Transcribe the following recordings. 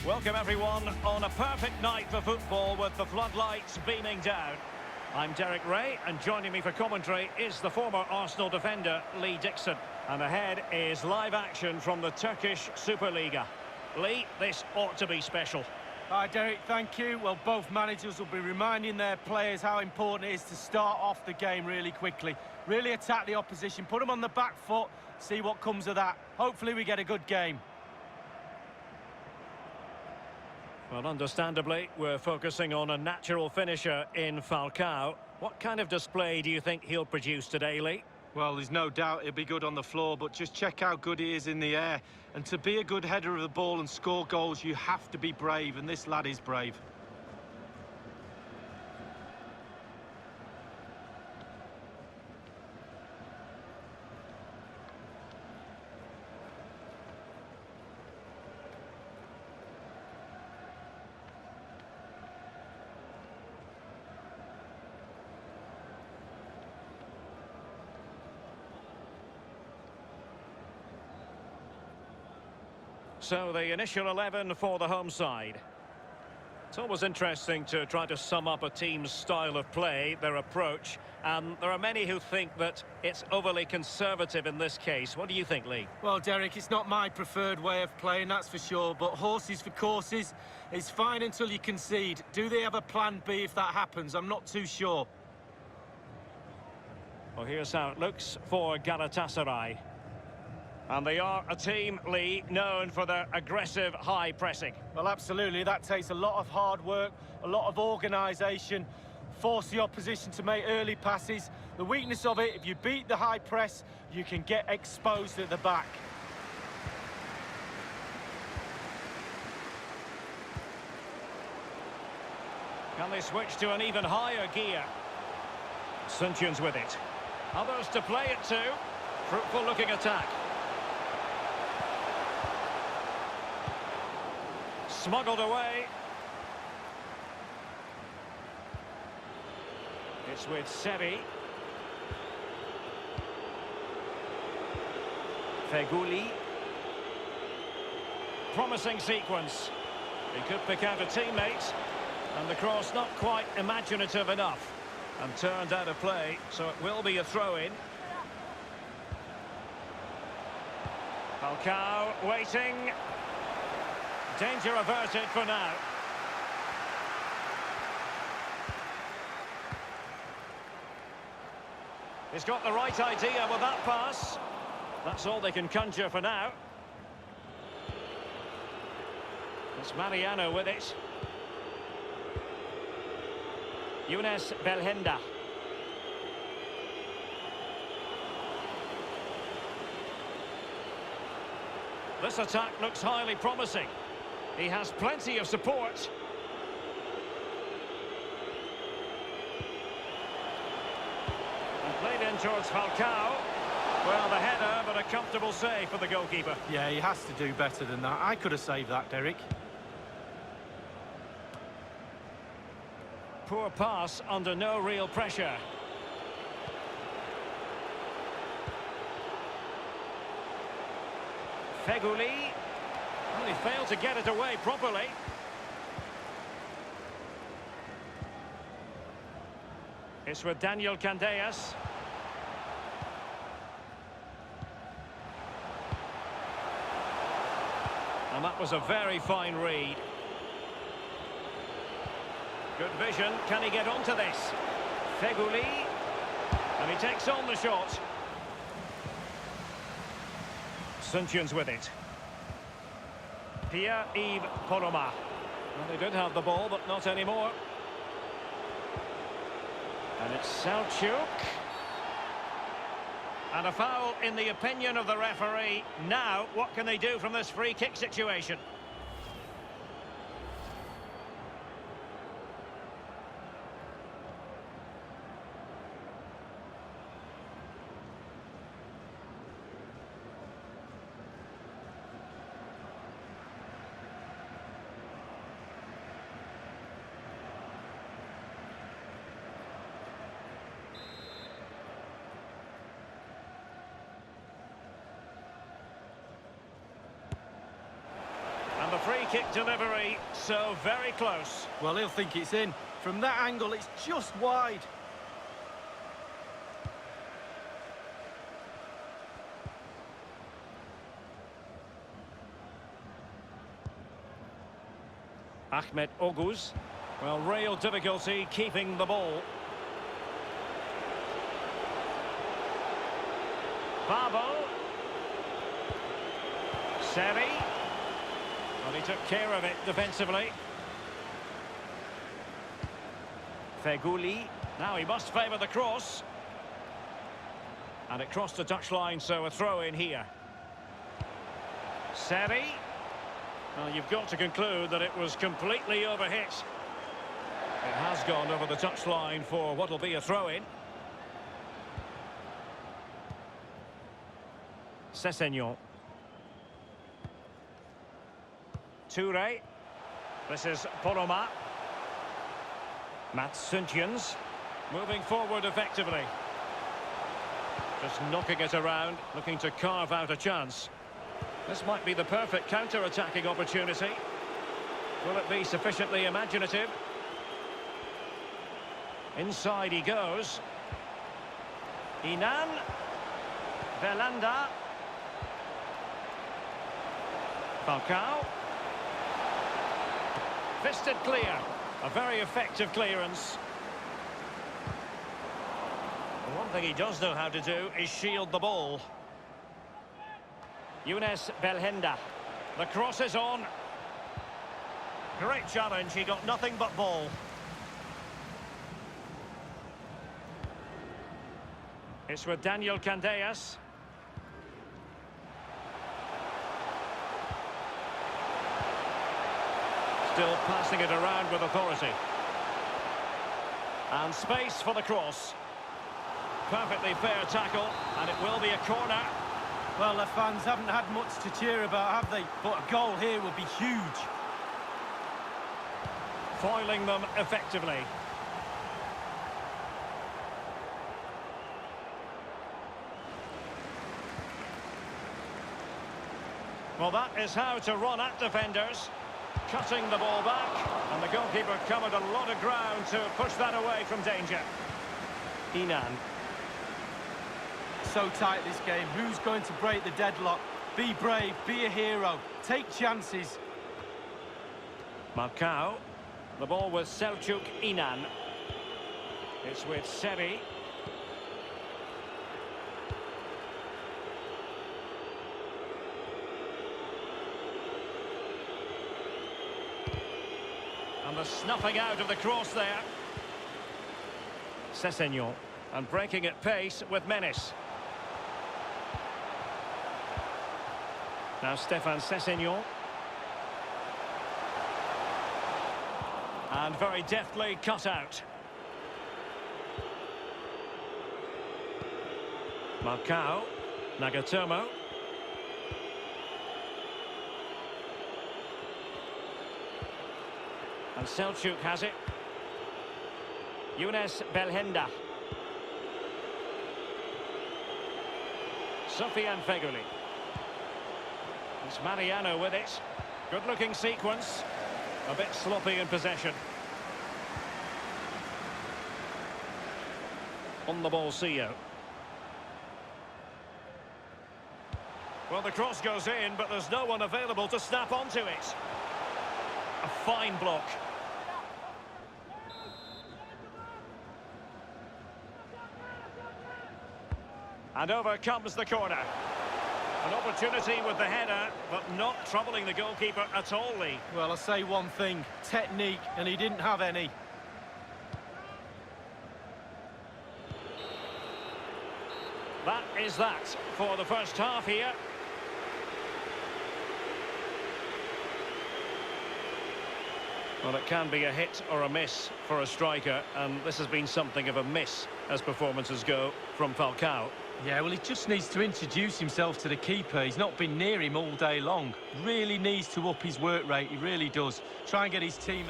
Welcome everyone on a perfect night for football with the floodlights beaming down. I'm Derek Ray, and joining me for commentary is the former Arsenal defender Lee Dixon. And ahead is live action from the Turkish Superliga. Lee, this ought to be special. Hi Derek, thank you. Well, both managers will be reminding their players how important it is to start off the game really quickly. Really attack the opposition, put them on the back foot, see what comes of that. Hopefully we get a good game. Well, understandably, we're focusing on a natural finisher in Falcao. What kind of display do you think he'll produce today, Lee? Well, there's no doubt he'll be good on the floor, but just check how good he is in the air. And to be a good header of the ball and score goals, you have to be brave, and this lad is brave. So the initial 11 for the home side. It's always interesting to try to sum up a team's style of play, their approach, and there are many who think that it's overly conservative in this case. What do you think, Lee? Well, Derek, it's not my preferred way of playing, that's for sure, but horses for courses, it's fine until you concede. Do they have a plan B if that happens? I'm not too sure. Well, here's how it looks for Galatasaray. And they are a team, Lee, known for their aggressive high pressing. Well, absolutely. That takes a lot of hard work, a lot of organisation, force the opposition to make early passes. The weakness of it, if you beat the high press, you can get exposed at the back. Can they switch to an even higher gear? Sunchun's with it. Others to play it to. Fruitful looking attack. Smuggled away. It's with Sevi. Feghouli. Promising sequence. He could pick out a teammate. And the cross not quite imaginative enough. And turned out of play, so it will be a throw-in. Falcao waiting. Danger averted for now. He's got the right idea with that pass. That's all they can conjure for now. It's Mariano with it. Younes Belhanda. This attack looks highly promising. He has plenty of support. And played in towards Falcao. Well, the header, but a comfortable save for the goalkeeper. Yeah, he has to do better than that. I could have saved that, Derek. Poor pass under no real pressure. Feghouli. Well, he failed to get it away properly. It's with Daniel Candeias. And that was a very fine read. Good vision. Can he get onto this? Feghouli. And he takes on the shot. Sunchun's with it. Pierre-Yves Poroma. Well, they did have the ball, but not anymore. And it's Selçuk. And a foul in the opinion of the referee. Now, what can they do from this free kick situation? free kick delivery, so very close. Well, he'll think it's in. From that angle, it's just wide. Ahmed Oguz. Well, real difficulty keeping the ball. Babo. Seri. Well, he took care of it defensively. Feghouli. Now he must favour the cross. And it crossed the touchline, so a throw in here. Seri. Well, you've got to conclude that it was completely overhit. It has gone over the touchline for what will be a throw-in. Sessegnon. Touré. This is Poloma. Mats Sundjens. Moving forward effectively. Just knocking it around, looking to carve out a chance. This might be the perfect counter-attacking opportunity. Will it be sufficiently imaginative? Inside he goes. Inan. Velanda. Falcao. Fisted clear. A very effective clearance. The one thing he does know how to do is shield the ball. Younes Belhanda. The cross is on. Great challenge, he got nothing but ball. It's with Daniel Candeias. Still passing it around with authority. And space for the cross. Perfectly fair tackle, and it will be a corner. Well, the fans haven't had much to cheer about, have they? But a goal here would be huge. Foiling them effectively. Well, that is how to run at defenders. Cutting the ball back, and the goalkeeper covered a lot of ground to push that away from danger. Inan. So tight this game. Who's going to break the deadlock? Be brave, be a hero, take chances. Marcao. The ball with Selçuk Inan. It's with Seri. And the snuffing out of the cross there. Sessegnon. And breaking at pace with menace. Now Stéphane Sessegnon. And very deftly cut out. Marcao. Nagatomo. And Selçuk has it. Younes Belhanda. Sofiane Feghouli. It's Mariano with it. Good-looking sequence. A bit sloppy in possession. On the ball, CEO. Well, the cross goes in, but there's no one available to snap onto it. A fine block. And over comes the corner. An opportunity with the header, but not troubling the goalkeeper at all, Lee. Well, I'll say one thing. Technique, and he didn't have any. That is that for the first half here. Well, it can be a hit or a miss for a striker, and this has been something of a miss as performances go from Falcao. Yeah, well, he just needs to introduce himself to the keeper. He's not been near him all day long. Really needs to up his work rate, he really does. Try and get his team...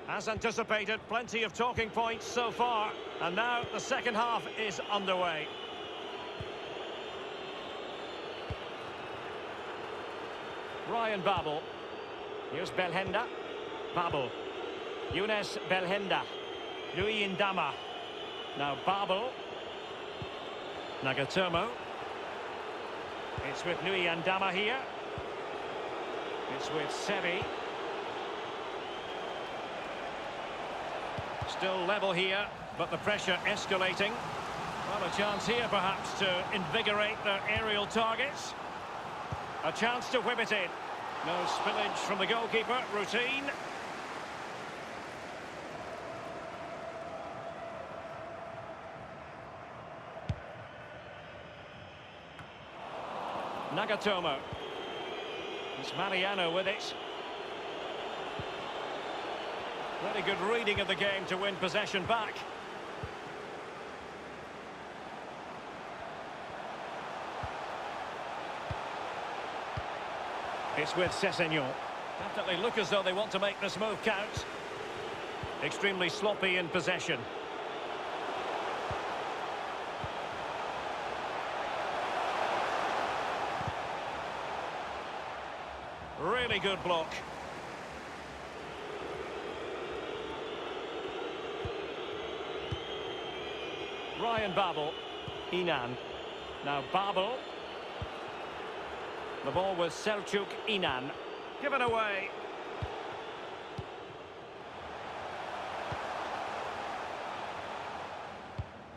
As anticipated, plenty of talking points so far, and now the second half is underway. Ryan Babel. Here's Belhanda. Babel. Younes Belhanda. Louis Ndama. Now Babel. Nagatomo. It's with Louis Ndama here. It's with Sevi. Still level here, but the pressure escalating. Well, a chance here perhaps to invigorate their aerial targets. A chance to whip it in. No spillage from the goalkeeper. Routine. Nagatomo. It's Mariano with it. Very good reading of the game to win possession back. It's with Sessegnon. Definitely look as though they want to make this move count. Extremely sloppy in possession. Really good block. Ryan Babel. Inan. Now Babel. The ball with Selçuk Inan. Given away.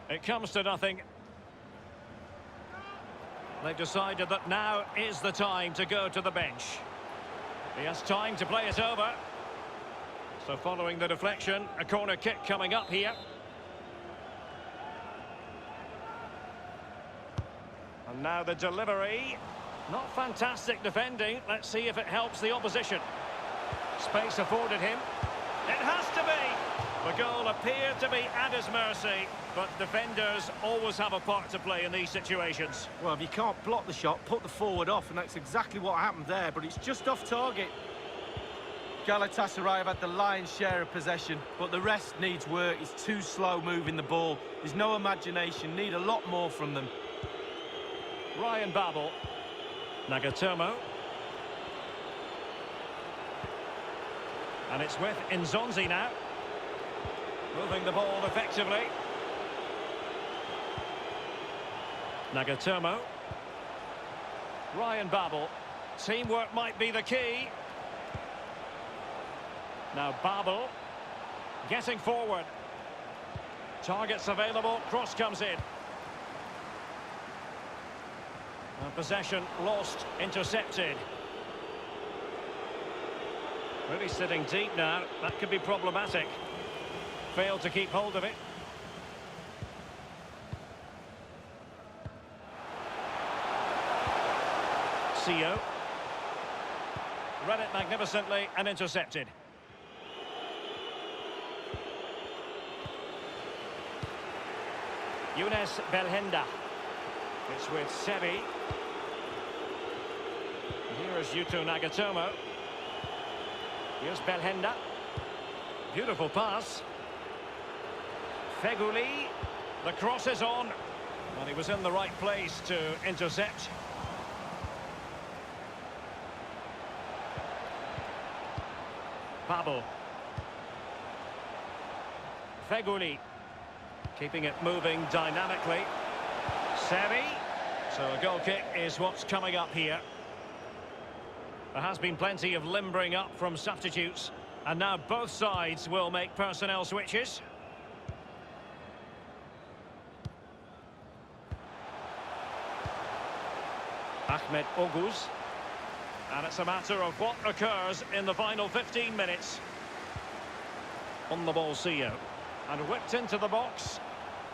It comes to nothing. They've decided that now is the time to go to the bench. He has time to play it over. So following the deflection, a corner kick coming up here. And now the delivery. Not fantastic defending. Let's see if it helps the opposition. Space afforded him. It has to be. The goal appeared to be at his mercy, but defenders always have a part to play in these situations. Well, if you can't block the shot, put the forward off, and that's exactly what happened there, but it's just off target. Galatasaray have had the lion's share of possession, but the rest needs work. It's too slow moving the ball. There's no imagination, need a lot more from them. Ryan Babel. Nagatomo. And it's with Nzonzi now. Moving the ball effectively. Nagatomo. Ryan Babel. Teamwork might be the key. Now Babel. Getting forward. Targets available. Cross comes in. Possession lost, intercepted. Really sitting deep now. That could be problematic. Failed to keep hold of it. Sio. Read it magnificently and intercepted. Younes Belhanda. It's with Sevi. Here's Yuto Nagatomo. Here's Belhanda. Beautiful pass. Feghouli. The cross is on. Well, he was in the right place to intercept. Babel. Feghouli. Keeping it moving dynamically. Sevi. So a goal kick is what's coming up here. There has been plenty of limbering up from substitutes, and now both sides will make personnel switches. Ahmed Oguz. And it's a matter of what occurs in the final 15 minutes. On the ball, Sio. And whipped into the box.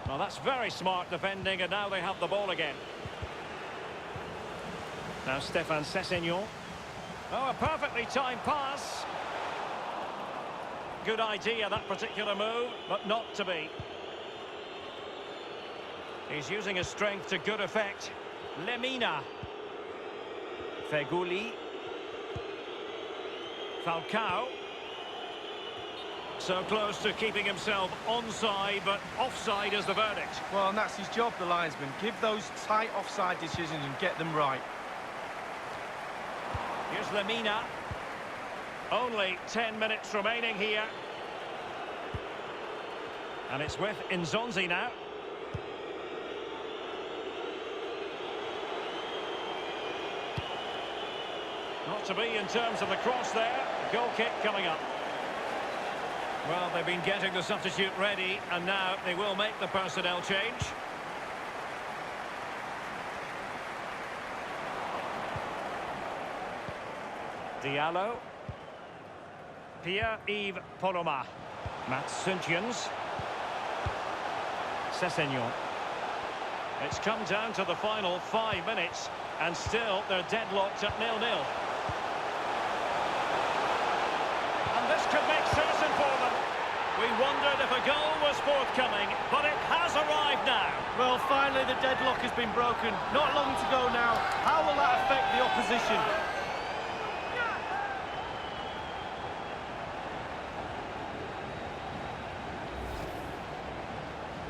Well, that's very smart defending, and now they have the ball again. Now Stéphane Sessegnon. Oh, a perfectly timed pass. Good idea, that particular move, but not to be. He's using his strength to good effect. Lemina. Feghouli. Falcao. So close to keeping himself onside, but offside is the verdict. Well, and that's his job, the linesman. Give those tight offside decisions and get them right. Here's Lemina. Only 10 minutes remaining here. And it's with Nzonzi now. Not to be in terms of the cross there. Goal kick coming up. Well, they've been getting the substitute ready, and now they will make the personnel change. Diallo. Pierre-Yves Poloma. Mats Sintjens. Sessegnon. It's come down to the final 5 minutes, and still they're deadlocked at 0-0. And this could make certain for them. We wondered if a goal was forthcoming, but it has arrived now. Well, finally the deadlock has been broken. Not long to go now. How will that affect the opposition?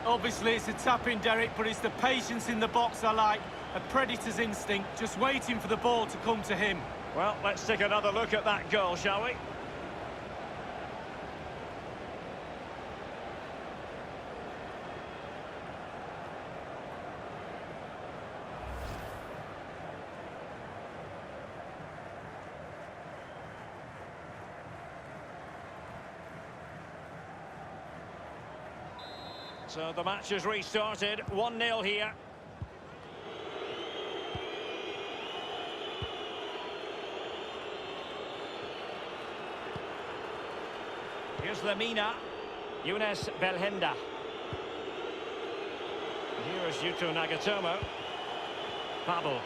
Obviously it's a tap-in, Derek, but it's the patience in the box I like. A predator's instinct, just waiting for the ball to come to him. Well, let's take another look at that goal, shall we? So the match has restarted, 1-0 here. Here's Lemina. Younes Belhanda. Here's Yuto Nagatomo. Babel.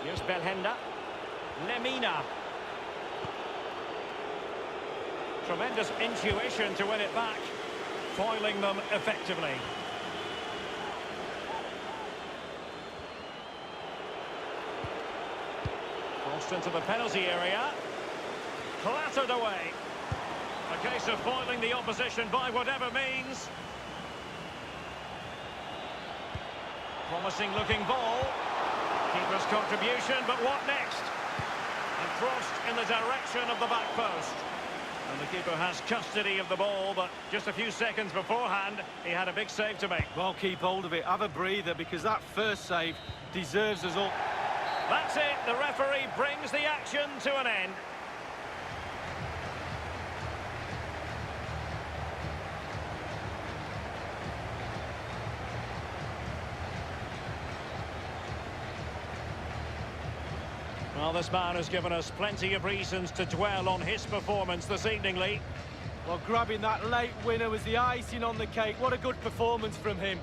Here's Belhanda. Lemina. Tremendous intuition to win it back. Foiling them effectively. Crossed into the penalty area. Clattered away. A case of foiling the opposition by whatever means. Promising looking ball. Keeper's contribution, but what next? And crossed in the direction of the back post. And the keeper has custody of the ball, but just a few seconds beforehand, he had a big save to make. Well, keep hold of it, have a breather, because that first save deserves us all. That's it, the referee brings the action to an end. Well, this man has given us plenty of reasons to dwell on his performance this evening, Lee. Well, grabbing that late winner was the icing on the cake. What a good performance from him.